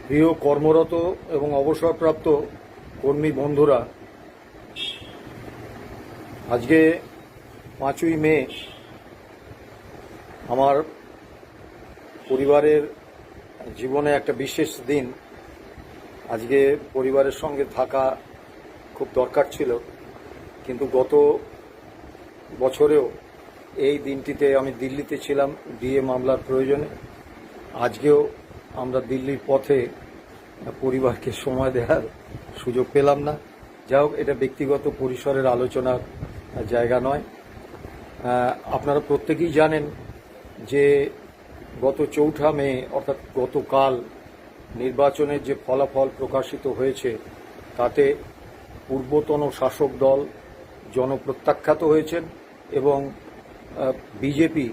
প্রিয় কর্মরত এবং অবসরপ্রাপ্ত কর্মী বন্ধুরা, আজকে 5ই মে আমার পরিবারের জীবনে একটা বিশেষ দিন। আজকে পরিবারের সঙ্গে থাকা খুব দরকার ছিল, কিন্তু গত বছরেও এই দিনটিতে আমি দিল্লিতে ছিলাম ডিএ মামলার প্রয়োজনে। আজকেও আমরা দিল্লির পথে পরিবারকে সময় দেওয়ার সুযোগ পেলাম না। যাই হোক, এটা ব্যক্তিগত পরিসরের আলোচনার জায়গা নয়। আপনারা প্রত্যেকেই জানেন যে গত 4 মে অর্থাৎ গতকাল নির্বাচনের যে ফলাফল প্রকাশিত হয়েছে তাতে পূর্বতন শাসক দল জনপ্রত্যাখ্যাত হয়েছেন এবং বিজেপি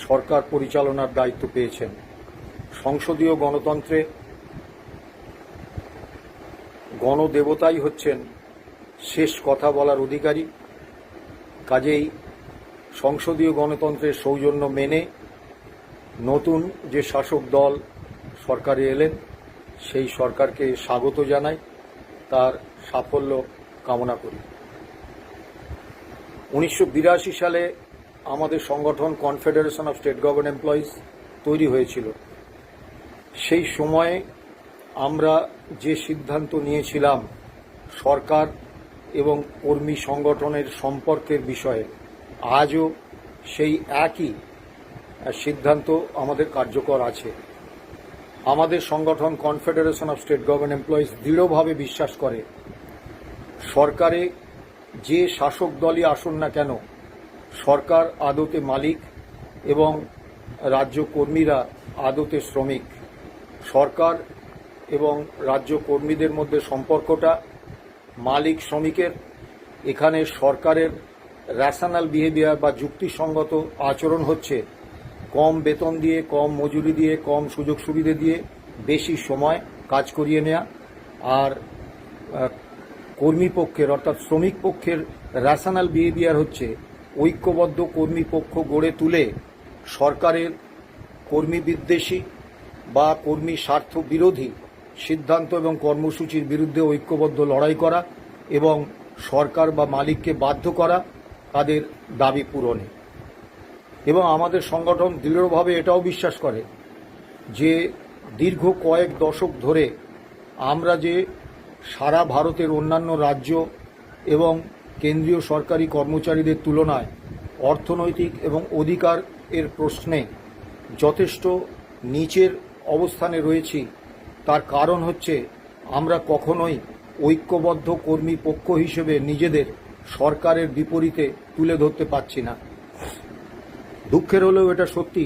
সরকার পরিচালনার দায়িত্ব পেয়েছেন। সংসদীয় গণতন্ত্রে গণদেবতাই হচ্ছেন শেষ কথা বলার অধিকারী। কাজেই সংসদীয় গণতন্ত্রের সৌজন্য মেনে নতুন যে শাসক দল সরকারে এলেন সেই সরকারকে স্বাগত জানাই, তার সাফল্য কামনা করি। 1982 সালে আমাদের সংগঠন confederation of state government employees তৈরি হয়েছিল। সেই সময়ে আমরা যে সিদ্ধান্ত নিয়েছিলাম সরকার এবং কর্মী সংগঠনের সম্পর্কের বিষয়ে, আজও সেই একই সিদ্ধান্ত আমাদের কার্যকর আছে। আমাদের সংগঠন confederation of state government employees দৃঢ়ভাবে বিশ্বাস করে সরকারে যে শাসক দলই আসুন না কেন, সরকার আদতে মালিক এবং রাজ্য কর্মীরা আদতে শ্রমিক। সরকার এবং রাজ্য কর্মীদের মধ্যে সম্পর্কটা মালিক শ্রমিকের। এখানে সরকারের র্যাশনাল বিহেভিয়ার বা যুক্তিসঙ্গত আচরণ হচ্ছে কম বেতন দিয়ে, কম মজুরি দিয়ে, কম সুযোগ সুবিধে দিয়ে বেশি সময় কাজ করিয়ে নেওয়া। আর কর্মী পক্ষের অর্থাৎ শ্রমিক পক্ষের র্যাশনাল বিহেভিয়ার হচ্ছে ঐক্যবদ্ধ কর্মী পক্ষ গড়ে তুলে সরকারের কর্মী বিদ্বেষী বা কর্মী স্বার্থ বিরোধী সিদ্ধান্ত এবং কর্মসূচির বিরুদ্ধে ঐক্যবদ্ধ লড়াই করা এবং সরকার বা মালিককে বাধ্য করা তাদের দাবি পূরণে। এবং আমাদের সংগঠন দৃঢ়ভাবে এটাও বিশ্বাস করে যে দীর্ঘ কয়েক দশক ধরে আমরা যে সারা ভারতের অন্যান্য রাজ্য এবং কেন্দ্রীয় সরকারি কর্মচারীদের তুলনায় অর্থনৈতিক এবং অধিকার এর প্রশ্নে যথেষ্ট নিচের অবস্থানে রয়েছি, তার কারণ হচ্ছে আমরা কখনোই ঐক্যবদ্ধ কর্মী পক্ষ হিসেবে নিজেদের সরকারের বিপরীতে তুলে ধরতে পারছি না। দুঃখের হলেও এটা সত্যি।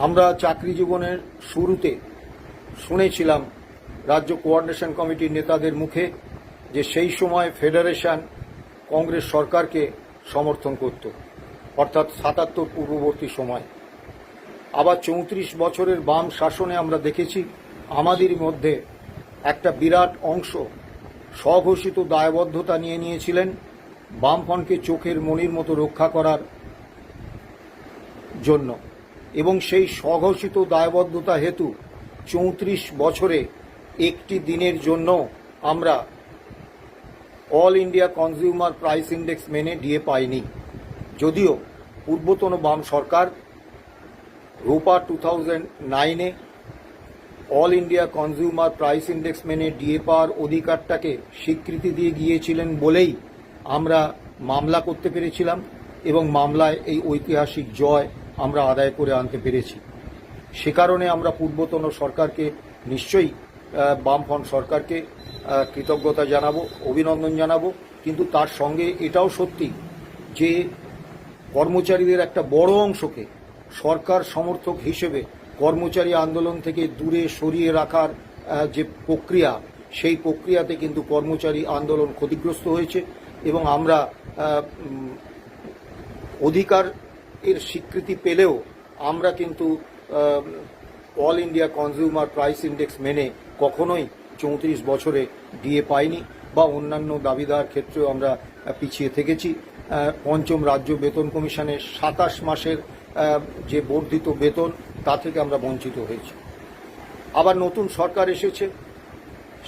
আমরা চাকরি জীবনের শুরুতে শুনেছিলাম রাজ্য কোঅর্ডিনেশন কমিটির নেতাদের মুখে যে সেই সময় ফেডারেশন কংগ্রেস সরকারকে সমর্থন করত, অর্থাৎ 77 পূর্ববর্তী সময়। আবার 34 বছরের বাম শাসনে আমরা দেখেছি আমাদেরই মধ্যে একটা বিরাট অংশ স্বঘোষিত দায়বদ্ধতা নিয়ে নিয়েছিলেন বামফ্রন্টকে চোখের মণির মতো রক্ষা করার জন্য, এবং সেই স্বঘোষিত দায়বদ্ধতা হেতু 34 বছরে একটি দিনের জন্য আমরা all India consumer price index মেনে ডিএ পাইনি। যদিও পূর্বতন বাম সরকার রূপা 2009-এ all India consumer price index মেনে ডিএ পাওয়ার অধিকারটাকে স্বীকৃতি দিয়ে গিয়েছিলেন বলেই আমরা মামলা করতে পেরেছিলাম এবং মামলায় এই ঐতিহাসিক জয় আমরা আদায় করে আনতে পেরেছি। সে কারণে আমরা পূর্বতন সরকারকে নিশ্চয়ই বামফ্রন্ট সরকারকে কৃতজ্ঞতা জানাবো, অভিনন্দন জানাবো। কিন্তু তার সঙ্গে এটাও সত্যি যে কর্মচারীদের একটা বড় অংশকে সরকার সমর্থক হিসেবে কর্মচারী আন্দোলন থেকে দূরে সরিয়ে রাখার যে প্রক্রিয়া, সেই প্রক্রিয়াতে কিন্তু কর্মচারী আন্দোলন ক্ষতিগ্রস্ত হয়েছে এবং আমরা অধিকার এর স্বীকৃতি পেলেও আমরা কিন্তু all India consumer price index মেনে কখনোই 34 বছরে ডিএ পাইনি বা অন্যান্য দাবিদার ক্ষেত্রেও আমরা পিছিয়ে থেকেছি। পঞ্চম রাজ্য বেতন কমিশনের 27 মাসের যে বর্ধিত বেতন তা থেকে আমরা বঞ্চিত হয়েছি। আবার নতুন সরকার এসেছে,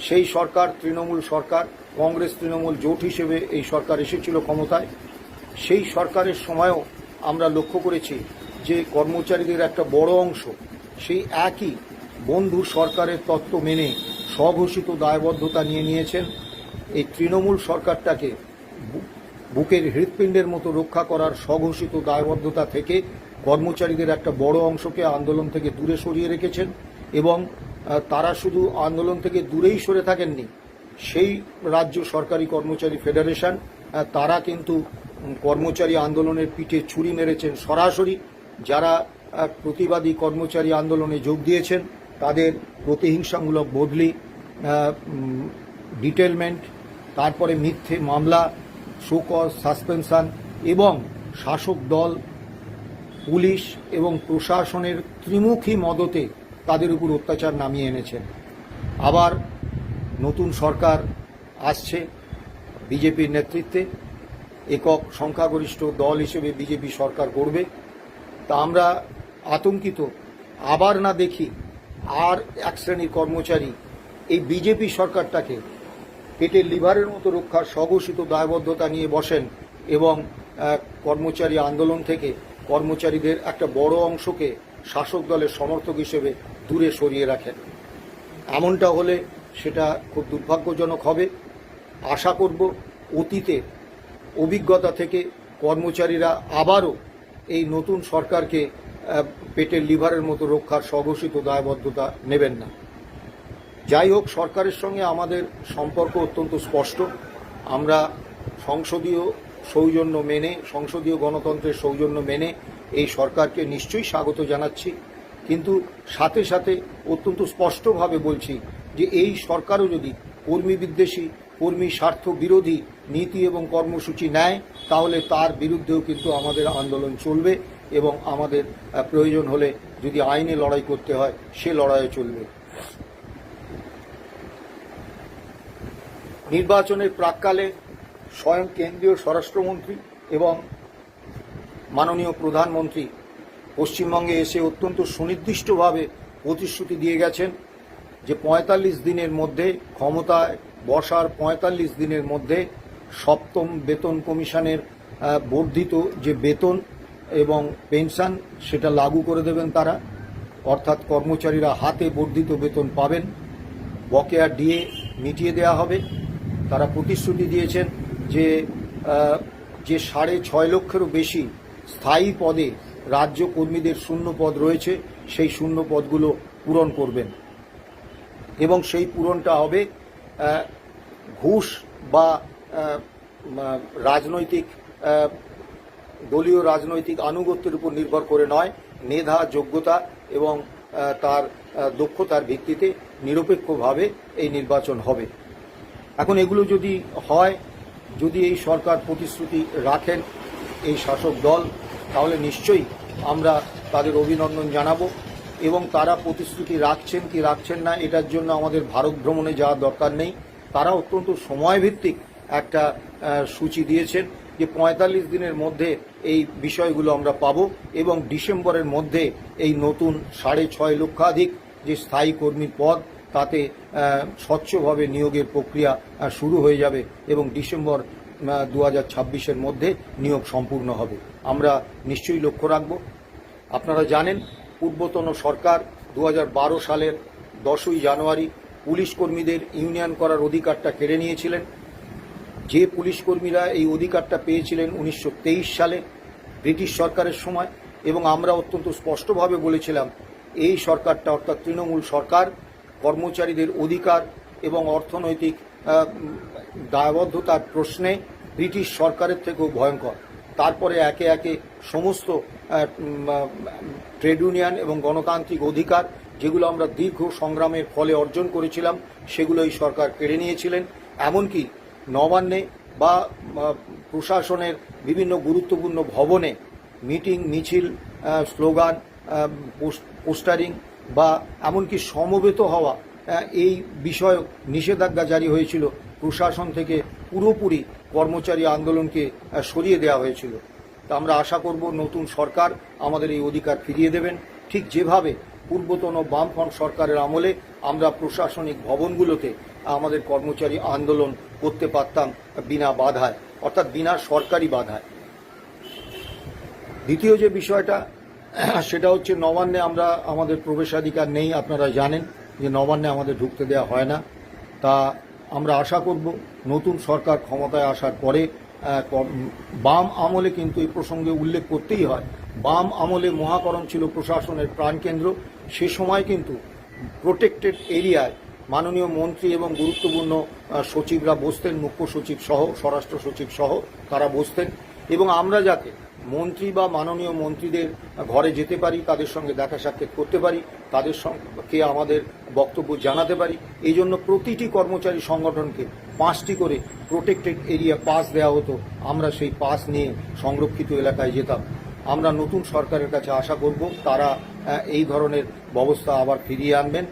সেই সরকার তৃণমূল সরকার, কংগ্রেস তৃণমূল জোট হিসেবে এই সরকার এসেছিল ক্ষমতায়। সেই সরকারের সময়ও আমরা লক্ষ্য করেছি যে কর্মচারীদের একটা বড় অংশ সেই একই বন্ধু সরকারের তত্ত্ব মেনে স্বঘোষিত দায়বদ্ধতা নিয়েছেন। এই তৃণমূল সরকারটাকে বুকের হৃৎপিণ্ডের মতো রক্ষা করার স্বঘোষিত দায়বদ্ধতা থেকে কর্মচারীদের একটা বড় অংশকে আন্দোলন থেকে দূরে সরিয়ে রেখেছেন। এবং তারা শুধু আন্দোলন থেকে দূরেই সরে থাকেননি, সেই রাজ্য সরকারি কর্মচারী ফেডারেশন তারা কিন্তু কর্মচারী আন্দোলনের পিঠে ছুরি মেরেছেন সরাসরি। যারা প্রতিবাদী কর্মচারী আন্দোলনে যোগ দিয়েছেন তাদের প্রতিহিংসামূলক বদলি, ডিটেলমেন্ট, তারপরে মিথ্যে মামলা, শোকজ, সাসপেনশন এবং শাসক দল, পুলিশ এবং প্রশাসনের ত্রিমুখী মদতে তাদের উপর অত্যাচার নামিয়ে এনেছেন। আবার নতুন সরকার আসছে বিজেপির নেতৃত্বে, একক সংখ্যাগরিষ্ঠ দল হিসেবে বিজেপি সরকার গড়বে। তা আমরা আতঙ্কিত আবার না দেখি আর এক শ্রেণীর কর্মচারী এই বিজেপি সরকারটাকে পেটের লিভারের মতো রক্ষার স্বঘোষিত দায়বদ্ধতা নিয়ে বসেন এবং কর্মচারী আন্দোলন থেকে কর্মচারীদের একটা বড় অংশকে শাসক দলের সমর্থক হিসেবে দূরে সরিয়ে রাখেন। এমনটা হলে সেটা খুব দুর্ভাগ্যজনক হবে। আশা করব অতীতে অভিজ্ঞতা থেকে কর্মচারীরা আবারও এই নতুন সরকারকে পেটের লিভারের মতো রক্ষার স্বঘোষিত দায়বদ্ধতা নেবেন না। যাই হোক, সরকারের সঙ্গে আমাদের সম্পর্ক অত্যন্ত স্পষ্ট। আমরা সংসদীয় সৌজন্য মেনে, সংসদীয় গণতন্ত্রের সৌজন্য মেনে এই সরকারকে নিশ্চয়ই স্বাগত জানাচ্ছি, কিন্তু সাথে সাথে অত্যন্ত স্পষ্টভাবে বলছি যে এই সরকারও যদি কর্মী বিদ্বেষী, কর্মী স্বার্থ বিরোধী নীতি এবং কর্মসূচি নেয় তাহলে তার বিরুদ্ধেও কিন্তু আমাদের আন্দোলন চলবে এবং আমাদের প্রয়োজন হলে যদি আইনে লড়াই করতে হয় সে লড়াইও চলবে। নির্বাচনের প্রাক্কালে স্বয়ং কেন্দ্রীয় স্বরাষ্ট্রমন্ত্রী এবং মাননীয় প্রধানমন্ত্রী পশ্চিমবঙ্গে এসে অত্যন্ত সুনির্দিষ্টভাবে প্রতিশ্রুতি দিয়ে গেছেন যে ৪৫ দিনের মধ্যে, ক্ষমতায় বসার ৪৫ দিনের মধ্যে সপ্তম বেতন কমিশনের বর্ধিত যে বেতন এবং পেনশন সেটা লাগু করে দেবেন তারা, অর্থাৎ কর্মচারীরা হাতে বর্ধিত বেতন পাবেন, বকেয়া ডিএ মিটিয়ে দেওয়া হবে। তারা প্রতিশ্রুতি দিয়েছেন যে ৬.৫ লক্ষেরও বেশি স্থায়ী পদে রাজ্য কর্মীদের শূন্য পদ রয়েছে, সেই শূন্য পদগুলো পূরণ করবেন এবং সেই পূরণটা হবে ঘুষ বা রাজনৈতিক দলীয় রাজনৈতিক আনুগত্যের উপর নির্ভর করে নয়, মেধা, যোগ্যতা এবং তার দক্ষতার ভিত্তিতে নিরপেক্ষভাবে এই নির্বাচন হবে। এখন এগুলো যদি হয়, যদি এই সরকার প্রতিশ্রুতি রাখেন এই শাসক দল, তাহলে নিশ্চয়ই আমরা তাদের অভিনন্দন জানাবো এবং তারা প্রতিশ্রুতি রাখছেন কি রাখছেন না এটার জন্য আমাদের ভারত ভ্রমণে যাওয়ার দরকার নেই। তারা অত্যন্ত সময়ভিত্তিক একটা সূচি দিয়েছেন যে ৪৫ দিনের মধ্যে এই বিষয়গুলো আমরা পাবো এবং ডিসেম্বরের মধ্যে এই নতুন ৬.৫ লক্ষাধিক যে স্থায়ী কর্মীর পদ তাতে স্বচ্ছভাবে নিয়োগের প্রক্রিয়া শুরু হয়ে যাবে এবং ডিসেম্বর ২০২৬-এর মধ্যে নিয়োগ সম্পূর্ণ হবে। আমরা নিশ্চয়ই লক্ষ্য রাখব। আপনারা জানেন পূর্বতন সরকার ২০১২ সালের ১০ই জানুয়ারি পুলিশ কর্মীদের ইউনিয়ন করার অধিকারটা কেড়ে নিয়েছিলেন। যে পুলিশ কর্মীরা এই অধিকারটা পেয়েছিলেন ১৯২৩ সালে ব্রিটিশ সরকারের সময়, এবং আমরা অত্যন্ত স্পষ্টভাবে বলেছিলাম এই সরকারটা অর্থাৎ তৃণমূল সরকার কর্মচারীদের অধিকার এবং অর্থনৈতিক দায়বদ্ধতার প্রশ্নে ব্রিটিশ সরকারের থেকেও ভয়ঙ্কর। তারপরে একে একে সমস্ত ট্রেড ইউনিয়ন এবং গণতান্ত্রিক অধিকার যেগুলো আমরা দীর্ঘ সংগ্রামের ফলে অর্জন করেছিলাম সেগুলো এই সরকার কেড়ে নিয়েছিলেন। এমনকি নবান্নে বা প্রশাসনের বিভিন্ন গুরুত্বপূর্ণ ভবনে মিটিং, মিছিল, স্লোগান, পোস্টারিং বা এমনকি সমবেত হওয়া এই বিষয়ে নিষেধাজ্ঞা জারি হয়েছিল। প্রশাসন থেকে পুরোপুরি কর্মচারী আন্দোলনকে সরিয়ে দেওয়া হয়েছিল। তা আমরা আশা করব নতুন সরকার আমাদের এই অধিকার ফিরিয়ে দেবেন, ঠিক যেভাবে পূর্বতন বামফ্রন্ট সরকারের আমলে আমরা প্রশাসনিক ভবনগুলোতে আমাদের কর্মচারী আন্দোলন করতে পারতাম বিনা বাধায়, অর্থাৎ বিনা সরকারি বাধায়। দ্বিতীয় যে বিষয়টা সেটা হচ্ছে নবান্নে আমরা আমাদের প্রবেশাধিকার নেই। আপনারা জানেন যে নবান্নে আমাদের ঢুকতে দেওয়া হয় না। তা আমরা আশা করব নতুন সরকার ক্ষমতায় আসার পরে, বাম আমলে কিন্তু এই প্রসঙ্গে উল্লেখ করতেই হয়, বাম আমলে মহাকরণ ছিল প্রশাসনের প্রাণকেন্দ্র। সে সময় কিন্তু প্রোটেক্টেড এরিয়ায় মাননীয় মন্ত্রী এবং গুরুত্বপূর্ণ সচিবরা বসতেন, মুখ্য সচিব সহ, স্বরাষ্ট্র সচিব সহ তারা বসতেন, এবং আমরা যাতে মন্ত্রী বা মাননীয় মন্ত্রীদের ঘরে যেতে পারি, তাদের সঙ্গে দেখা সাক্ষাৎ করতে পারি, তাদের সঙ্গে আমাদের বক্তব্য জানাতে পারি, এই জন্য প্রতিটি কর্মচারী সংগঠনকে 5টি করে প্রোটেক্টেড এরিয়া পাস দেওয়া হতো। আমরা সেই পাস নিয়ে সংরক্ষিত এলাকায় যেতাম। আমরা নতুন সরকারের কাছে আশা করব তারা এই ধরনের ব্যবস্থা আবার ফিরিয়ে আনবেন।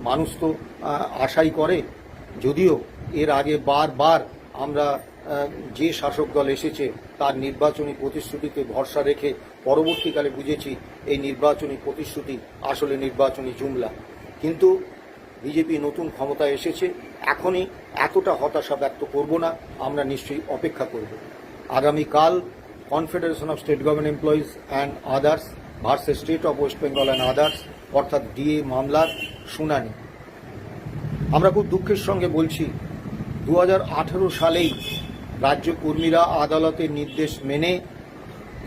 মানুষ তো আশাই করে, যদিও এর আগে বারবার আমরা যে শাসক দল এসেছে তার নির্বাচনী প্রতিশ্রুতিতে ভরসা রেখে পরবর্তীকালে বুঝেছি এই নির্বাচনী প্রতিশ্রুতি আসলে নির্বাচনী জুমলা। কিন্তু বিজেপি নতুন ক্ষমতায় এসেছে, এখনই এতটা হতাশা ব্যক্ত করব না, আমরা নিশ্চয়ই অপেক্ষা করব। আগামীকাল confederation of state government employees and others versus state of West Bengal and others, অর্থাৎ ডিএ মামলার শুনানি। আমরা খুব দুঃখের সঙ্গে বলছি, 2018 সালেই রাজ্য কর্মীরা আদালতের নির্দেশ মেনে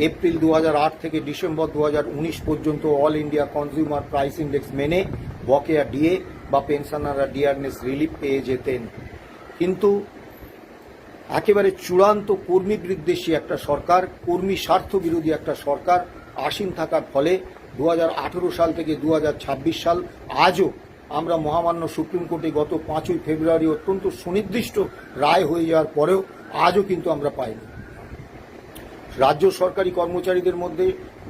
এপ্রিল 2008 থেকে ডিসেম্বর 2019 পর্যন্ত all India consumer price index মেনে বকেয়া ডিএ বা পেনশনাররা ডিয়ারনেস রিলিফ পেয়ে যেতেন। কিন্তু একেবারে চূড়ান্ত কর্মী বিদ্বেষী একটা সরকার, কর্মী স্বার্থ বিরোধী একটা সরকার আসীন থাকার ফলে 2018 সাল থেকে 2026 সাল আজও আমরা মহামান্য সুপ্রিম কোর্টে গত 5ই ফেব্রুয়ারি অত্যন্ত সুনির্দিষ্ট রায় হয়ে যাওয়ার পরেও আজও কিন্তু আমরা পাইনি। রাজ্য সরকারি কর্মচারীদের মধ্যে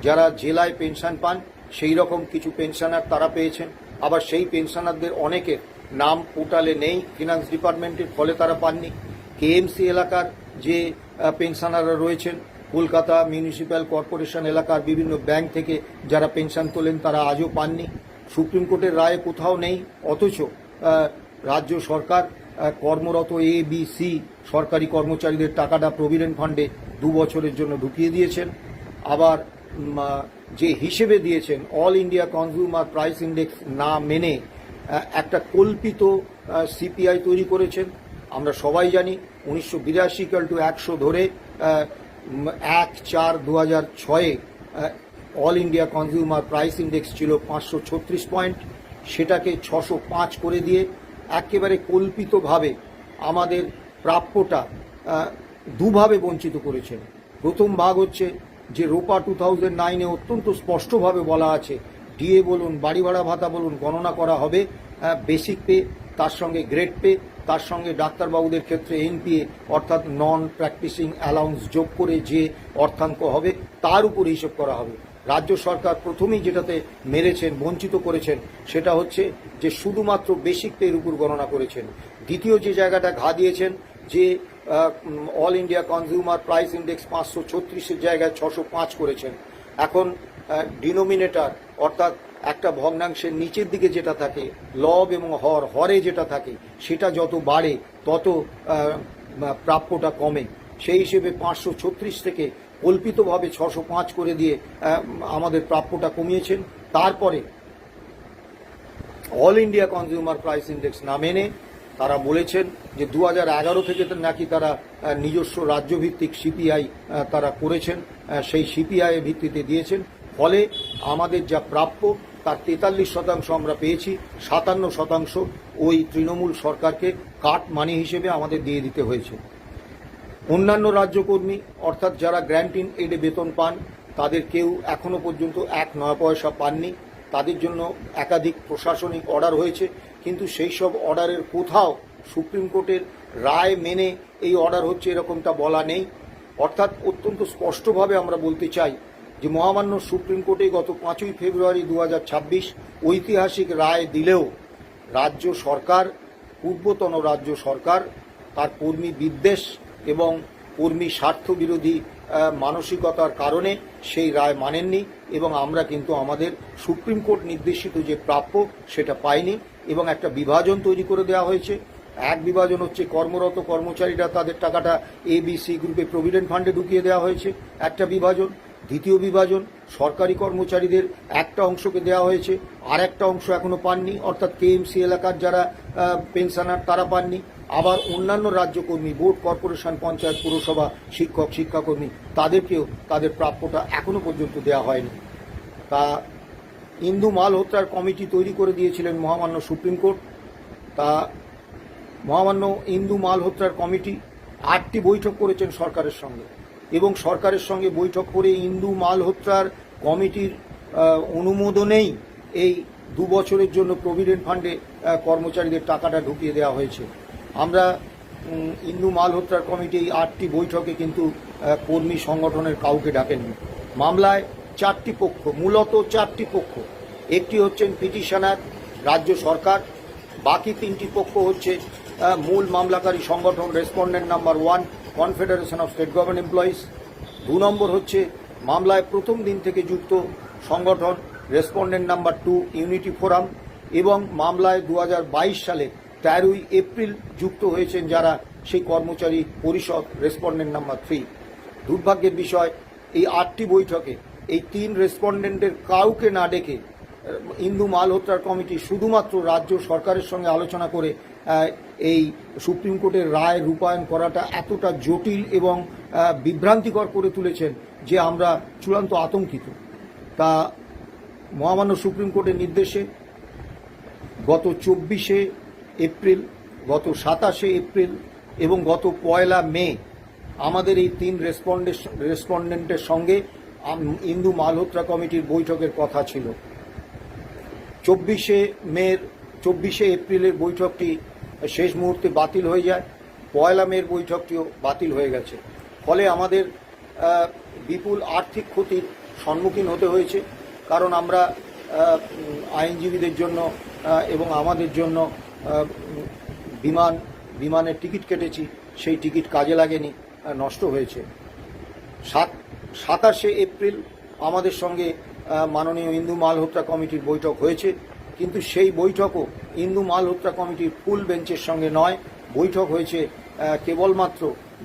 যারা জেলায় পেনশন পান সেই রকম কিছু পেনশনার তারা পেয়েছেন, আবার সেই পেনশনারদের অনেকের নাম পোর্টালে নেই ফিনান্স ডিপার্টমেন্টের, ফলে তারা পাননি। কেএমসি এলাকার যে পেনশনাররা রয়েছেন, কলকাতা মিউনিসিপ্যাল কর্পোরেশন এলাকার বিভিন্ন ব্যাংক থেকে যারা পেনশন তোলেন তারা আজও পাননি। সুপ্রিম কোর্টের রায় কোথাও নেই, অথচ রাজ্য সরকার কর্মরত এ বি সি সরকারি কর্মচারীদের টাকাটা প্রভিডেন্ট ফান্ডে 2 বছরের জন্য ঢুকিয়ে দিয়েছেন। আবার যে হিসেবে দিয়েছেন all India consumer price index না মেনে একটা কল্পিত সিপিআই তৈরি করেছেন। আমরা সবাই জানি 1982 = 100 ধরে 1/4/2006 all India consumer price index ছিল 536 পয়েন্ট, সেটাকে 605 করে দিয়ে একেবারে কল্পিতভাবে আমাদের প্রাপ্যটা দুভাবে বঞ্চিত করেছেন। প্রথম ভাগ হচ্ছে যে রোপা 2009-এ অত্যন্ত স্পষ্টভাবে বলা আছে, ডিএ বলুন, বাড়ি ভাড়া ভাতা বলুন, গণনা করা হবে বেসিক পে, তার সঙ্গে গ্রেড পে, তার সঙ্গে ডাক্তারবাবুদের ক্ষেত্রে এনপিএ অর্থাৎ নন প্র্যাকটিসিং অ্যালাউন্স যোগ করে যে অর্থাঙ্ক হবে তার উপর হিসেব করা হবে। রাজ্য সরকার প্রথমেই যেটাতে মেরেছেন, বঞ্চিত করেছেন, সেটা হচ্ছে যে শুধুমাত্র বেসিক পের উপর গণনা করেছেন। দ্বিতীয় যে জায়গাটা ঘা দিয়েছেন, যে all India consumer price index 536-এর জায়গায় 605 করেছেন। এখন ডিনোমিনেটর অর্থাৎ একটা ভগ্নাংশের নিচের দিকে যেটা থাকে, লব এবং হরে যেটা থাকে, সেটা যত বাড়ে তত প্রাপ্যটা কমে। সেই হিসেবে 536 থেকে কল্পিতভাবে 605 করে দিয়ে আমাদের প্রাপ্যটা কমিয়েছেন। তারপরে all India consumer price index না মেনে তারা বলেছেন যে 2011 থেকে নাকি তারা নিজস্ব রাজ্যভিত্তিক সিপিআই তারা করেছেন, সেই সিপিআই এর ভিত্তিতে দিয়েছেন। ফলে আমাদের যা প্রাপ্য তার 43% আমরা পেয়েছি, 57% ওই তৃণমূল সরকারকে কাট মানি হিসেবে আমাদের দিয়ে দিতে হয়েছে। অন্যান্য রাজ্যকর্মী অর্থাৎ যারা গ্র্যান্ট ইন এডে বেতন পান তাদের কেউ এখনো পর্যন্ত 1 পয়সা পাননি। তাদের জন্য একাধিক প্রশাসনিক অর্ডার হয়েছে, কিন্তু সেই সব অর্ডারের কোথাও সুপ্রিম কোর্টের রায় মেনে এই অর্ডার হচ্ছে এরকমটা বলা নেই। অর্থাৎ অত্যন্ত স্পষ্টভাবে আমরা বলতে চাই যে মহামান্য সুপ্রিম কোর্টে গত 5ই ফেব্রুয়ারি 2026 ঐতিহাসিক রায় দিলেও রাজ্য সরকার, পূর্বতন রাজ্য সরকার তার কর্মী বিদ্বেষ এবং কর্মী স্বার্থ বিরোধী মানসিকতার কারণে সেই রায় মানেননি। এবং আমরা কিন্তু আমাদের সুপ্রিম কোর্ট নির্দেশিত যে প্রাপ্য সেটা পাইনি এবং একটা বিভাজন তৈরি করে দেওয়া হয়েছে। এক বিভাজন হচ্ছে কর্মরত কর্মচারীরা তাদের টাকাটা ABC গ্রুপে প্রভিডেন্ট ফান্ডে ঢুকিয়ে দেওয়া হয়েছে একটা বিভাজন। দ্বিতীয় বিভাজন সরকারি কর্মচারীদের একটা অংশকে দেওয়া হয়েছে, আর একটা অংশ এখনো পাননি, অর্থাৎ KMC এলাকার যারা পেনশনার তারা পাননি। আবার অন্যান্য রাজ্যকর্মী, বোর্ড, কর্পোরেশন, পঞ্চায়েত, পুরসভা, শিক্ষক, শিক্ষাকর্মী তাদেরকেও তাদের প্রাপ্যটা এখনো পর্যন্ত দেওয়া হয়নি। তা ইন্দু মালহোত্রার কমিটি তৈরি করে দিয়েছিলেন মহামান্য সুপ্রিম কোর্ট। তা মহামান্য ইন্দু মালহোত্রার কমিটি 8টি বৈঠক করেছেন সরকারের সঙ্গে এবং সরকারের সঙ্গে বৈঠক করে ইন্দু মালহোত্রার কমিটির অনুমোদনেই এই 2 বছরের জন্য প্রভিডেন্ট ফান্ডে কর্মচারীদের টাকাটা ঢুকিয়ে দেওয়া হয়েছে। আমরা ইন্দু মালহোত্রার কমিটি এই 8টি বৈঠকে কিন্তু কর্মী সংগঠনের কাউকে ডাকেননি। মামলায় 4টি পক্ষ, মূলত 4টি পক্ষ। একটি হচ্ছেন পিটিশনার রাজ্য সরকার, বাকি 3টি পক্ষ হচ্ছে মূল মামলাকারী সংগঠন respondent number 1 confederation of state government employees. 2 নম্বর হচ্ছে মামলায় প্রথম দিন থেকে যুক্ত সংগঠন রেসপন্ডেন্ট নাম্বার 2 ইউনিটি ফোরাম এবং মামলায় 2022 সালে 13ই এপ্রিল যুক্ত হয়েছেন যারা সেই কর্মচারী পরিষদ রেসপন্ডেন্ট নাম্বার 3। দুর্ভাগ্যের বিষয় এই 8টি বৈঠকে এই 3 রেসপন্ডেন্টের কাউকে না ডেকে ইন্দু মালহোত্রার কমিটি শুধুমাত্র রাজ্য সরকারের সঙ্গে আলোচনা করে এই সুপ্রিম কোর্টের রায় রূপায়ণ করাটা এতটা জটিল এবং বিভ্রান্তিকর করে তুলেছেন যে আমরা চূড়ান্ত আতঙ্কিত। তা মহামান্য সুপ্রিম কোর্টের নির্দেশে গত 24শে এপ্রিল, গত 27শে এপ্রিল এবং গত 1 মে আমাদের এই 3 রেসপন্ডেন্টের সঙ্গে ইন্দু মালহোত্রা কমিটির বৈঠকের কথা ছিল। 24শে এপ্রিলের বৈঠকটি শেষ মুহূর্তে বাতিল হয়ে যায়, 1 মের বৈঠকটিও বাতিল হয়ে গেছে। ফলে আমাদের বিপুল আর্থিক ক্ষতির সম্মুখীন হতে হয়েছে, কারণ আমরা আইনজীবীদের জন্য এবং আমাদের জন্য বিমানের টিকিট কেটেছি, সেই টিকিট কাজে লাগেনি, নষ্ট হয়েছে। 27শে এপ্রিল আমাদের সঙ্গে মাননীয় ইন্দু মালহোত্রা কমিটির বৈঠক হয়েছে, কিন্তু সেই বৈঠকও ইন্দু মালহোত্রা কমিটির ফুল বেঞ্চের সঙ্গে নয়, বৈঠক হয়েছে কেবলমাত্র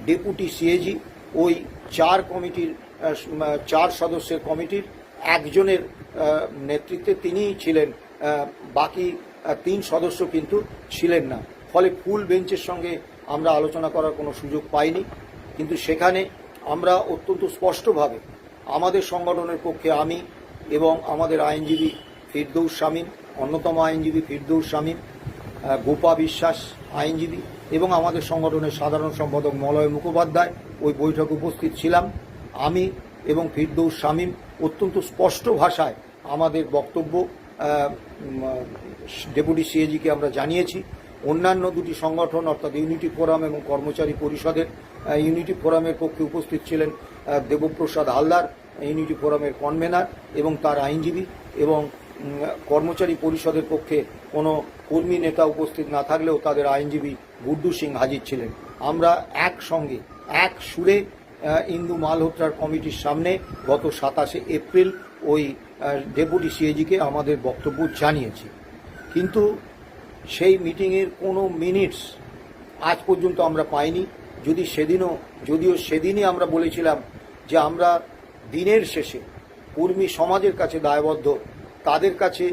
ডেপুটি সিএজি ওই 4 সদস্যের কমিটির একজনের নেতৃত্বে তিনিই ছিলেন, বাকি 3 সদস্য কিন্তু ছিলেন না। ফলে ফুল বেঞ্চের সঙ্গে আমরা আলোচনা করার কোনো সুযোগ পাইনি। কিন্তু সেখানে আমরা অত্যন্ত স্পষ্টভাবে আমাদের সংগঠনের পক্ষে আমি এবং আমাদের আইনজীবী ফিরদৌস শামীম, অন্যতম আইনজীবী ফিরদৌস শামীম, গোপা বিশ্বাস আইনজীবী এবং আমাদের সংগঠনের সাধারণ সম্পাদক মলয় মুখোপাধ্যায় ওই বৈঠকে উপস্থিত ছিলাম। আমি এবং ফিরদৌস শামীম অত্যন্ত স্পষ্ট ভাষায় আমাদের বক্তব্য ডেপুটি সিএজিকে আমরা জানিয়েছি। অন্যান্য 2টি সংগঠন অর্থাৎ ইউনিটি ফোরাম এবং কর্মচারী পরিষদের, ইউনিটি ফোরামের পক্ষে উপস্থিত ছিলেন দেবপ্রসাদ হালদার, ইউনিটি ফোরামের কনভেনার এবং তার আইনজীবী, এবং কর্মচারী পরিষদের পক্ষে কোনো কর্মী নেতা উপস্থিত না থাকলেও তাদের আইনজীবী গুড্ডু সিং হাজির ছিলেন। আমরা একসঙ্গে এক সুরে ইন্দু মালহোত্রার কমিটির সামনে গত 27শে এপ্রিল ওই ডেপুটি সিএজিকে আমাদের বক্তব্য জানিয়েছি। কিন্তু সেই মিটিংয়ের কোনো মিনিটস আজ পর্যন্ত আমরা পাইনি। যদিও সেদিনই আমরা বলেছিলাম যে আমরা দিনের শেষে কর্মী সমাজের কাছে দায়বদ্ধ, তাদের কাছে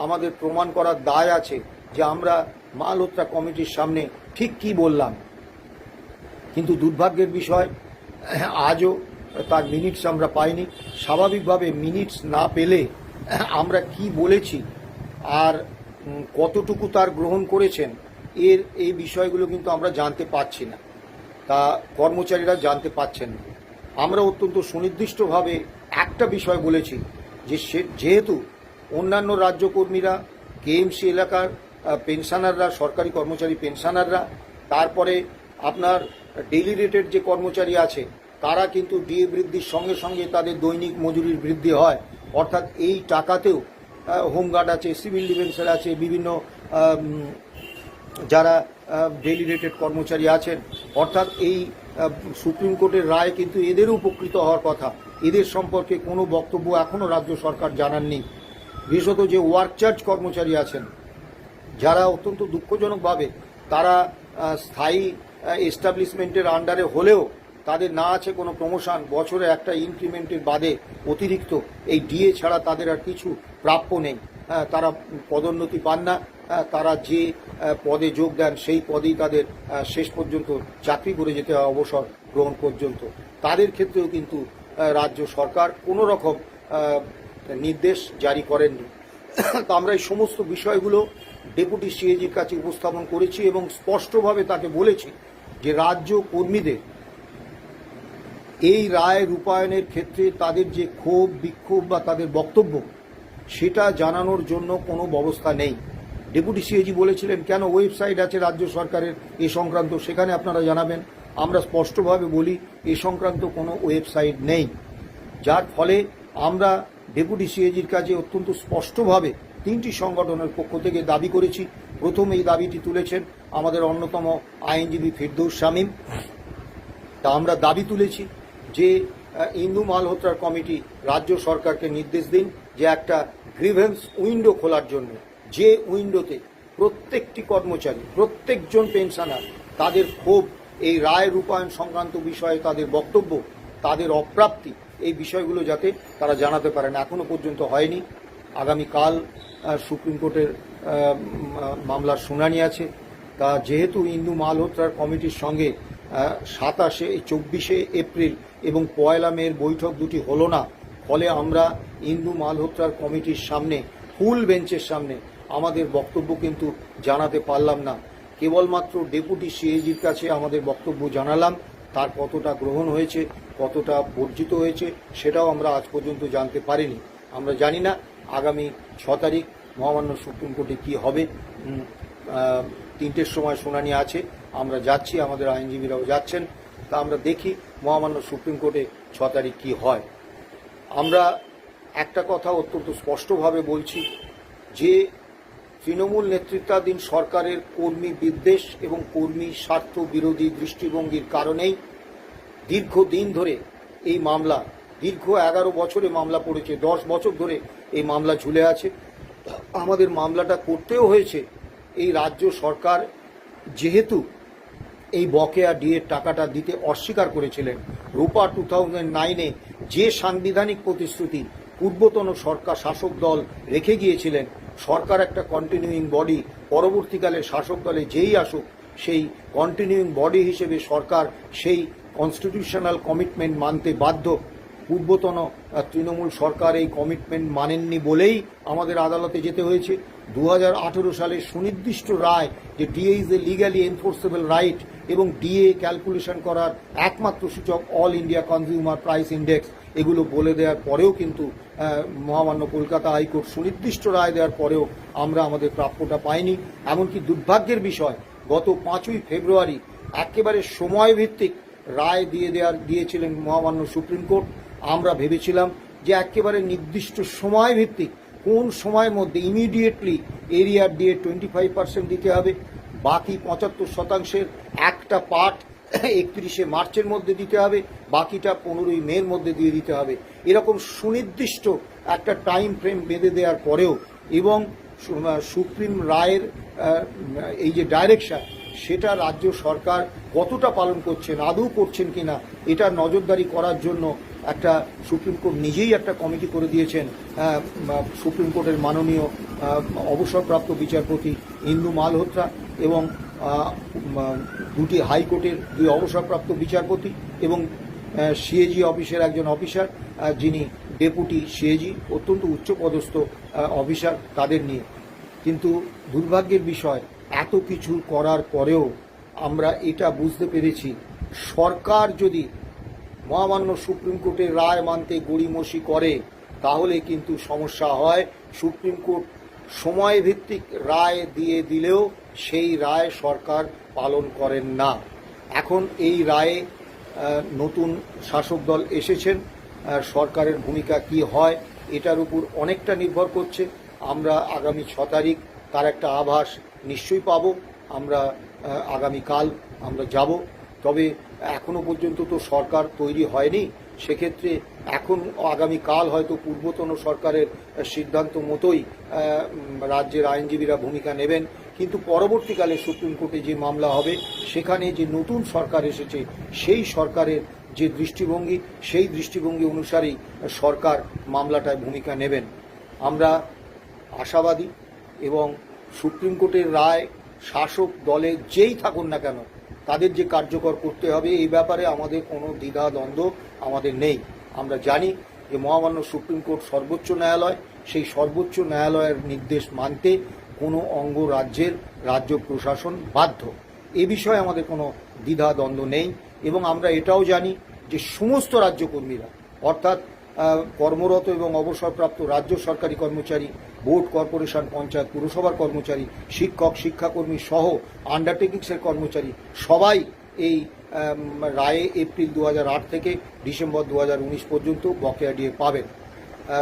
আমাদের প্রমাণ করার দায় আছে যে আমরা মালহোত্রা কমিটির সামনে ঠিক কি বললাম। কিন্তু দুর্ভাগ্যের বিষয় আজও তার মিনিটস আমরা পাইনি। স্বাভাবিকভাবে মিনিটস না পেলে আমরা কি বলেছি আর কতটুকু তার গ্রহণ করেছেন এই বিষয়গুলো কিন্তু আমরা জানতে পারছি না, তা কর্মচারীরা জানতে পাচ্ছেন না। আমরা অত্যন্ত সুনির্দিষ্টভাবে একটা বিষয় বলেছি যে যেহেতু অন্যান্য রাজ্যকর্মীরা, কেএমসি এলাকার পেনশনাররা, সরকারি কর্মচারী পেনশনাররা, তারপরে আপনার ডেইলি রেটের যে কর্মচারী আছে তারা কিন্তু ডিএ বৃদ্ধির সঙ্গে সঙ্গে তাদের দৈনিক মজুরির বৃদ্ধি হয়, অর্থাৎ এই টাকাতেও হোমগার্ড আছে, সিভিল ডিফেন্সের আছে, বিভিন্ন যারা ডেইলি রেটেড কর্মচারী আছেন, অর্থাৎ এই সুপ্রিম কোর্টের রায় কিন্তু এদেরও উপকৃত হওয়ার কথা। এদের সম্পর্কে কোনো বক্তব্য এখনও রাজ্য সরকার জানাননি। বিশেষত যে ওয়ার্ক চার্জ কর্মচারী আছেন, যারা অত্যন্ত দুঃখজনকভাবে তারা স্থায়ী এস্টাবলিশমেন্টের আন্ডারে হলেও তাদের না আছে কোনো প্রমোশন, বছরে একটা ইনক্রিমেন্টের বাদে অতিরিক্ত এই ডিএ ছাড়া তাদের আর কিছু প্রাপ্য নেই। তারা পদোন্নতি পান না, তারা যে পদে যোগ দেন সেই পদেই তাদের শেষ পর্যন্ত চাকরি করে যেতে হয় অবসর গ্রহণ পর্যন্ত। তাদের ক্ষেত্রেও কিন্তু রাজ্য সরকার কোনো রকম নির্দেশ জারি করেননি। তো আমরা এই সমস্ত বিষয়গুলো ডেপুটি সিএজির কাছে উপস্থাপন করেছি এবং স্পষ্টভাবে তাকে বলেছি যে রাজ্য কর্মীদের এই রায় রূপায়ণের ক্ষেত্রে তাদের যে ক্ষোভ বিক্ষোভ বা তাদের বক্তব্য সেটা জানানোর জন্য কোনো ব্যবস্থা নেই। ডেপুটি সিএজি বলেছিলেন কেন ওয়েবসাইট আছে রাজ্য সরকারের এ সংক্রান্ত, সেখানে আপনারা জানাবেন। আমরা স্পষ্টভাবে বলি এ সংক্রান্ত কোনো ওয়েবসাইট নেই, যার ফলে আমরা ডেপুটি সিএজির কাছে অত্যন্ত স্পষ্টভাবে তিনটি সংগঠনের পক্ষ থেকে দাবি করেছি। প্রথম এই দাবিটি তুলেছেন আমাদের অন্যতম আইনজীবী ফিরদৌস শামীম। তা আমরা দাবি তুলেছি যে ইন্দু মালহোত্রার কমিটি রাজ্য সরকারকে নির্দেশ দিন যে একটা গ্রিভেন্স উইন্ডো খোলার জন্য, যে উইন্ডোতে প্রত্যেকটি কর্মচারী, প্রত্যেকজন পেনশনার তাদের ক্ষোভ, এই রায় রূপায়ণ সংক্রান্ত বিষয়ে তাদের বক্তব্য, তাদের অপ্রাপ্তি, এই বিষয়গুলো যাতে তারা জানাতে পারেন। এখনো পর্যন্ত হয়নি। আগামীকাল সুপ্রিম কোর্টের মামলার শুনানি আছে। তা যেহেতু ইন্দু মালহোত্রার কমিটির সঙ্গে 24 এপ্রিল এবং 1 মের বৈঠক দুটি হলো না, ফলে আমরা ইন্দু মালহোত্রার কমিটির সামনে ফুল বেঞ্চের সামনে আমাদের বক্তব্য কিন্তু জানাতে পারলাম না। কেবলমাত্র ডেপুটি সিএজির কাছে আমাদের বক্তব্য জানালাম। তার কতটা গ্রহণ হয়েছে, কতটা বর্জিত হয়েছে সেটাও আমরা আজ পর্যন্ত জানতে পারিনি। আমরা জানি না আগামী 6 তারিখ মহামান্য সুপ্রিম কোর্টে কি হবে। 3টের সময় শুনানি আছে, আমরা যাচ্ছি, আমাদের আইনজীবীরাও যাচ্ছেন। তা আমরা দেখি মহামান্য সুপ্রিম কোর্টে 6 তারিখ কি হয়। আমরা একটা কথা অত্যন্ত স্পষ্টভাবে বলছি যে তৃণমূল নেতৃত্বাধীন সরকারের কর্মী বিদ্বেষ এবং কর্মী স্বার্থ বিরোধী দৃষ্টিভঙ্গির কারণেই দীর্ঘদিন ধরে এই মামলা, দীর্ঘ 11 বছরে মামলা পড়েছে, 10 বছর ধরে এই মামলা ঝুলে আছে। আমাদের মামলাটা করতেও হয়েছে এই রাজ্য সরকার যেহেতু এই বকেয়া ডিএর টাকাটা দিতে অস্বীকার করেছিলেন। রূপা 2009-এ যে সাংবিধানিক প্রতিশ্রুতি পূর্বতন সরকার শাসক দল রেখে গিয়েছিলেন, সরকার একটা কন্টিনিউইং বডি, পরবর্তীকালে শাসক দলে যেই আসুক সেই কন্টিনিউইং বডি হিসেবে সরকার সেই কনস্টিটিউশনাল কমিটমেন্ট মানতে বাধ্য। পূর্বতন তৃণমূল সরকার এই কমিটমেন্ট মানেননি বলেই আমাদের আদালতে যেতে হয়েছে। 2018 সালের সুনির্দিষ্ট রায় যে DA is a legally enforceable right এবং ডিএ ক্যালকুলেশন করার একমাত্র সূচক all India consumer price index, এগুলো বলে দেওয়ার পরেও কিন্তু মহামান্য কলকাতা হাইকোর্ট সুনির্দিষ্ট রায় দেওয়ার পরেও আমরা আমাদের প্রাপ্যটা পাইনি। এমনকি দুর্ভাগ্যের বিষয়, গত 5ই ফেব্রুয়ারি একেবারে সময়ভিত্তিক রায় দিয়েছিলেন মহামান্য সুপ্রিম কোর্ট। আমরা ভেবেছিলাম যে একেবারে নির্দিষ্ট সময় ভিত্তিক, কোন সময়ের মধ্যে ইমিডিয়েটলি এরিয়ার ডিএ 25% দিতে হবে, বাকি 75%-এর একটা পার্ট 31শে মার্চের মধ্যে দিতে হবে, বাকিটা 15ই মের মধ্যে দিয়ে দিতে হবে। এরকম সুনির্দিষ্ট একটা টাইম ফ্রেম বেঁধে দেওয়ার পরেও এবং সুপ্রিম রায়ের এই যে ডাইরেকশন, সেটা রাজ্য সরকার কতটা পালন করছেন, আদৌ করছেন কিনা, এটা নজরদারি করার জন্য একটা সুপ্রিম কোর্ট নিজেই একটা কমিটি করে দিয়েছেন। সুপ্রিম কোর্টের মাননীয় অবসরপ্রাপ্ত বিচারপতি ইন্দু মালহোত্রা এবং 2টি হাইকোর্টের 2 অবসরপ্রাপ্ত বিচারপতি এবং সিএজি অফিসের একজন অফিসার যিনি ডেপুটি সিএজি, অত্যন্ত উচ্চপদস্থ অফিসার, তাদের নিয়ে। কিন্তু দুর্ভাগ্যের বিষয়, এত কিছু করার পরেও আমরা এটা বুঝতে পেরেছি সরকার যদি মহামান্য সুপ্রিম কোর্টের রায় মানতে গড়িমসি করে তাহলে কিন্তু সমস্যা হয়। সুপ্রিম কোর্ট সময়ভিত্তিক রায় দিয়ে দিলেও সেই রায় সরকার পালন করেন না। এখন এই রায়ে নতুন শাসক দল এসেছেন, সরকারের ভূমিকা কি হয় এটার উপর অনেকটা নির্ভর করছে। আমরা আগামী 6 তারিখ তার একটা আভাস নিশ্চয়ই পাব। আমরা আগামীকাল আমরা যাব। তবে এখনো পর্যন্ত তো সরকার তৈরি হয়নি, সেক্ষেত্রে এখন আগামীকাল হয়তো পূর্বতন সরকারের সিদ্ধান্ত মতোই রাজ্যের আইনজীবীরা ভূমিকা নেবেন, কিন্তু পরবর্তীকালে সুপ্রিম কোর্টে যে মামলা হবে সেখানে যে নতুন সরকার এসেছে সেই সরকারের যে দৃষ্টিভঙ্গি, সেই দৃষ্টিভঙ্গি অনুসারেই সরকার মামলাটায় ভূমিকা নেবেন। আমরা আশাবাদী এবং সুপ্রিম কোর্টের রায় শাসক দলে যেই থাকুন না কেন তাদের যে কার্যকর করতে হবে এই ব্যাপারে আমাদের কোনো দ্বিধা দ্বন্দ্ব আমাদের নেই। আমরা জানি যে মহামান্য সুপ্রিম কোর্ট সর্বোচ্চ ন্যায়ালয়, সেই সর্বোচ্চ ন্যায়ালয়ের নির্দেশ মানতে কোনো অঙ্গ রাজ্যের রাজ্য প্রশাসন বাধ্য। এ বিষয়ে আমাদের কোনো দ্বিধা দ্বন্দ্ব নেই এবং আমরা এটাও জানি যে সমস্ত রাজ্যকর্মীরা অর্থাৎ কর্মরত এবং অবসরপ্রাপ্ত রাজ্য সরকারি কর্মচারী, বোর্ড, কর্পোরেশন, পঞ্চায়েত, পুরসভার কর্মচারী, শিক্ষক, শিক্ষাকর্মী সহ আন্ডারটেকিংসের কর্মচারী সবাই এই রায়ে এপ্রিল 2008 থেকে ডিসেম্বর 2019 পর্যন্ত বকেয়া ডিএ পাবেন।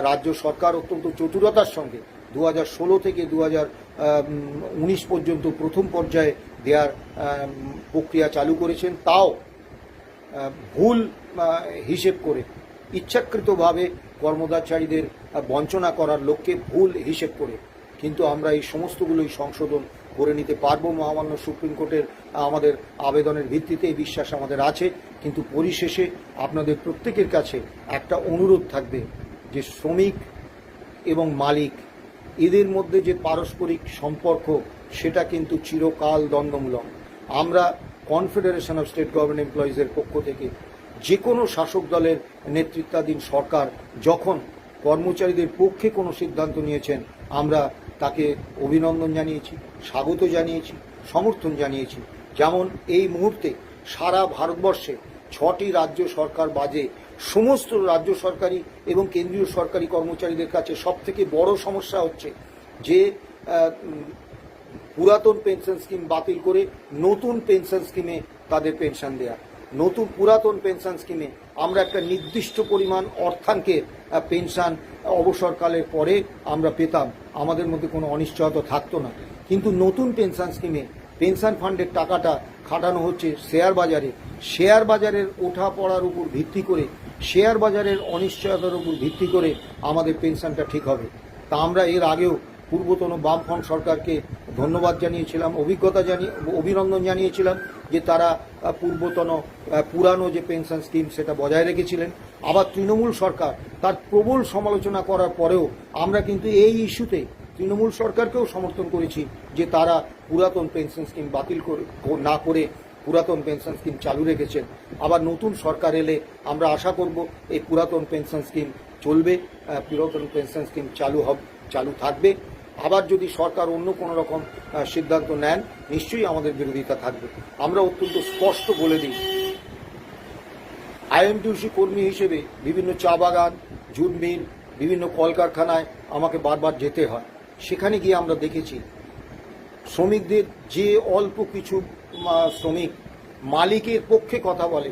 রাজ্য সরকার অত্যন্ত চতুরতার সঙ্গে 2016 থেকে 2019 পর্যন্ত প্রথম পর্যায়ে দেওয়ার প্রক্রিয়া চালু করেছেন, তাও ভুল হিসেব করে ইচ্ছাকৃতভাবে কর্মচারীদের বঞ্চনা করার লক্ষ্যে ভুল হিসেব করে। কিন্তু আমরা এই সমস্তগুলোই সংশোধন করে নিতে পারবো মহামান্য সুপ্রিম কোর্টের আমাদের আবেদনের ভিত্তিতে, এই বিশ্বাস আমাদের আছে। কিন্তু পরিশেষে আপনাদের প্রত্যেকের কাছে একটা অনুরোধ থাকবে যে শ্রমিক এবং মালিক এদের মধ্যে যে পারস্পরিক সম্পর্ক সেটা কিন্তু চিরকাল দ্বন্দ্বমূলক। আমরা কনফেডারেশন অফ স্টেট গভর্নমেন্ট এমপ্লয়িজের পক্ষ থেকে যে কোনো শাসক দলের নেতৃত্বাধীন সরকার যখন কর্মচারীদের পক্ষে কোনো সিদ্ধান্ত নিয়েছেন আমরা তাকে অভিনন্দন জানিয়েছি, স্বাগত জানিয়েছি, সমর্থন জানিয়েছি। যেমন এই মুহূর্তে সারা ভারতবর্ষে 6টি রাজ্য সরকার বাদে সমস্ত রাজ্য সরকারি এবং কেন্দ্রীয় সরকারি কর্মচারীদের কাছে সবথেকে বড় সমস্যা হচ্ছে যে পুরাতন পেনশন স্কিম বাতিল করে নতুন পেনশন স্কিমে তাদের পেনশন দেয়া। পুরাতন পেনশন স্কিমে আমরা একটা নির্দিষ্ট পরিমাণ অর্থাঙ্কের পেনশন অবসরকালের পরে আমরা পেতাম, আমাদের মধ্যে কোনো অনিশ্চয়তা থাকতো না। কিন্তু নতুন পেনশন স্কিমে পেনশন ফান্ডের টাকাটা খাটানো হচ্ছে শেয়ার বাজারের ওঠা পড়ার উপর ভিত্তি করে, শেয়ার বাজারের অনিশ্চয়তার উপর ভিত্তি করে আমাদের পেনশনটা ঠিক হবে। তা আমরা এর আগেও পূর্বতন বামফ্রন্ট সরকারকে ধন্যবাদ জানিয়েছিলাম, অভিনন্দন জানিয়েছিলাম যে তারা পুরানো যে পেনশন স্কিম সেটা বজায় রেখেছিলেন। আবার তৃণমূল সরকার তার প্রবল সমালোচনা করার পরেও আমরা কিন্তু এই ইস্যুতে তৃণমূল সরকারকেও সমর্থন করেছি যে তারা পুরাতন পেনশন স্কিম বাতিল না করে পুরাতন পেনশন স্কিম চালু রেখেছেন। আবার নতুন সরকার এলে আমরা আশা করব এই পুরাতন পেনশন স্কিম চলবে, পুরাতন পেনশন স্কিম চালু থাকবে। আবার যদি সরকার অন্য কোনো রকম সিদ্ধান্ত নেন নিশ্চয়ই আমাদের বিরোধিতা থাকবে। আমরা অত্যন্ত স্পষ্ট বলে দিই, আইএনটিইউসি কর্মী হিসেবে বিভিন্ন চা বাগান, জুট মিল, বিভিন্ন কলকারখানায় আমাকে বারবার যেতে হয়। সেখানে গিয়ে আমরা দেখেছি শ্রমিকদের যে অল্প কিছু শ্রমিক মালিকের পক্ষে কথা বলে,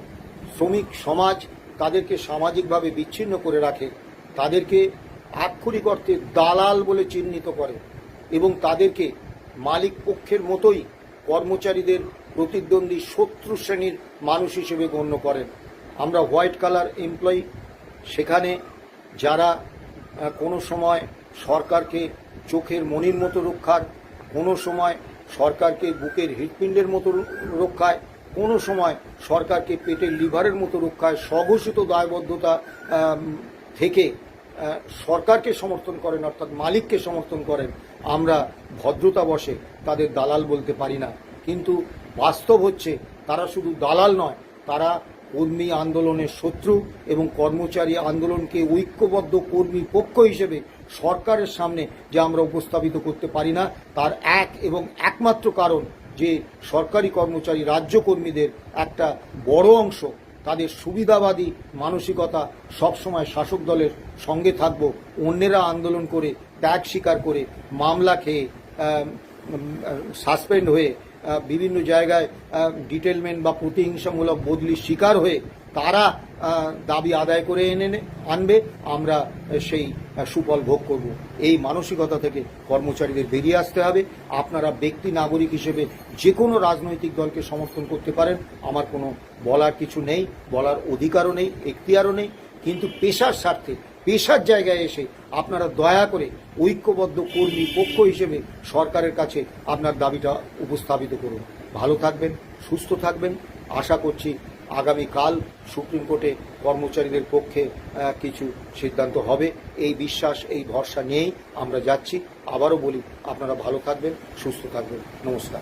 শ্রমিক সমাজ তাদেরকে সামাজিকভাবে বিচ্ছিন্ন করে রাখে, তাদেরকে আক্ষরিক অর্থে দালাল বলে চিহ্নিত করে এবং তাদেরকে মালিক পক্ষের মতোই কর্মচারীদের প্রতিদ্বন্দ্বী শত্রু শ্রেণীর মানুষ হিসেবে গণ্য করেন। আমরা হোয়াইট কালার এমপ্লয়ি, সেখানে যারা কোনো সময় সরকারকে চোখের মণির মতো রক্ষার, কোনো সময় সরকারকে বুকের হৃৎপিণ্ডের মতো রক্ষায়, কোনো সময় সরকারকে পেটের লিভারের মতো রক্ষায় স্বঘোষিত দায়বদ্ধতা থেকে সরকারকে সমর্থন করেন, অর্থাৎ মালিককে সমর্থন করেন, আমরা ভদ্রতাবশে তাদের দালাল বলতে পারি না। কিন্তু বাস্তব হচ্ছে তারা শুধু দালাল নয়, তারা কর্মী আন্দোলনের শত্রু এবং কর্মচারী আন্দোলনকে ঐক্যবদ্ধ কর্মী পক্ষ হিসেবে সরকারের সামনে যে আমরা উপস্থাপিত করতে পারি না, তার এক এবং একমাত্র কারণ যে সরকারি কর্মচারী রাজ্য কর্মীদের একটা বড় অংশ তাদের সুবিধাবাদী মানসিকতা, সবসময় শাসক দলের সঙ্গে থাকব, অন্যেরা আন্দোলন করে ত্যাগ স্বীকার করে মামলা খেয়ে সাসপেন্ড হয়ে বিভিন্ন জায়গায় ডিটেলমেন্ট বা প্রতিহিংসামূলক বদলির শিকার হয়ে তারা দাবি আদায় করে আনবে, আমরা সেই সুফল ভোগ করব। এই মানসিকতা থেকে কর্মচারীদের বেরিয়ে আসতে হবে। আপনারা ব্যক্তি নাগরিক হিসেবে যে কোনো রাজনৈতিক দলকে সমর্থন করতে পারেন, আমার কোনো বলার কিছু নেই, বলার অধিকারও নেই, এখতিয়ারও নেই, কিন্তু পেশার স্বার্থে পেশার জায়গায় এসে আপনারা দয়া করে ঐক্যবদ্ধ কর্মী পক্ষ হিসেবে সরকারের কাছে আপনার দাবিটা উপস্থাপিত করুন। ভালো থাকবেন, সুস্থ থাকবেন। আশা করছি আগামীকাল সুপ্রিম কোর্টে কর্মচারীদের পক্ষে কিছু সিদ্ধান্ত হবে। এই বিশ্বাস, এই ভরসা নিয়েই আমরা যাচ্ছি। আবারও বলি, আপনারা ভালো থাকবেন, সুস্থ থাকবেন। নমস্কার।